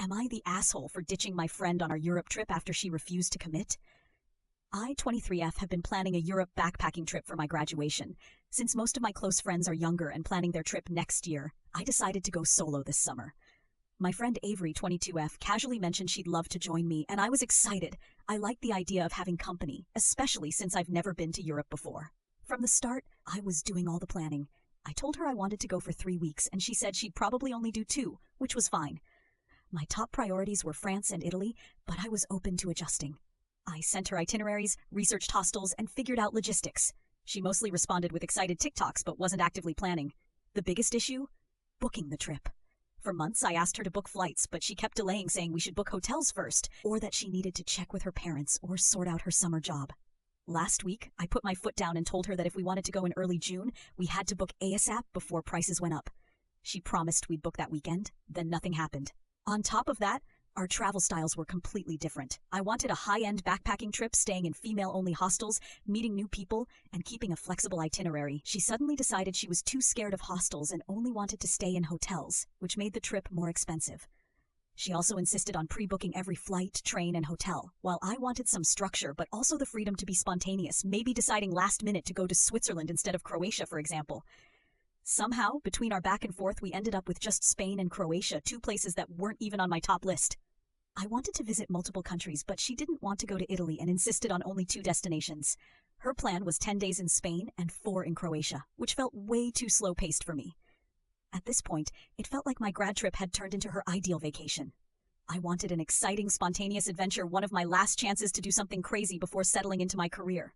Am I the asshole for ditching my friend on our Europe trip after she refused to commit? I, 23F, have been planning a Europe backpacking trip for my graduation. Since most of my close friends are younger and planning their trip next year, I decided to go solo this summer. My friend Avery, 22F, casually mentioned she'd love to join me, and I was excited. I liked the idea of having company, especially since I've never been to Europe before. From the start, I was doing all the planning. I told her I wanted to go for 3 weeks, and she said she'd probably only do 2, which was fine. My top priorities were France and Italy, but I was open to adjusting. I sent her itineraries, researched hostels, and figured out logistics. She mostly responded with excited TikToks, but wasn't actively planning. The biggest issue? Booking the trip. For months, I asked her to book flights, but she kept delaying, saying we should book hotels first, or that she needed to check with her parents or sort out her summer job. Last week, I put my foot down and told her that if we wanted to go in early June, we had to book ASAP before prices went up. She promised we'd book that weekend, then nothing happened. On top of that, our travel styles were completely different. I wanted a high-end backpacking trip, staying in female-only hostels, meeting new people, and keeping a flexible itinerary. She suddenly decided she was too scared of hostels and only wanted to stay in hotels, which made the trip more expensive. She also insisted on pre-booking every flight, train, and hotel, while I wanted some structure but also the freedom to be spontaneous, maybe deciding last minute to go to Switzerland instead of Croatia, for example. Somehow, between our back and forth, we ended up with just Spain and Croatia, 2 places that weren't even on my top list. I wanted to visit multiple countries, but she didn't want to go to Italy and insisted on only 2 destinations. Her plan was 10 days in Spain and 4 in Croatia, which felt way too slow-paced for me. At this point, it felt like my grad trip had turned into her ideal vacation. I wanted an exciting, spontaneous adventure, one of my last chances to do something crazy before settling into my career.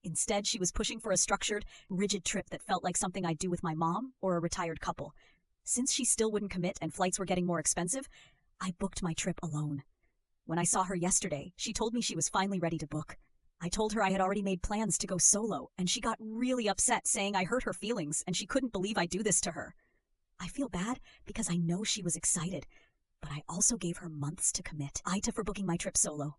Instead, she was pushing for a structured, rigid trip that felt like something I'd do with my mom or a retired couple. Since she still wouldn't commit and flights were getting more expensive, I booked my trip alone. When I saw her yesterday, she told me she was finally ready to book. I told her I had already made plans to go solo, and she got really upset, saying I hurt her feelings and she couldn't believe I'd do this to her. I feel bad because I know she was excited, but I also gave her months to commit. AITAH for booking my trip solo.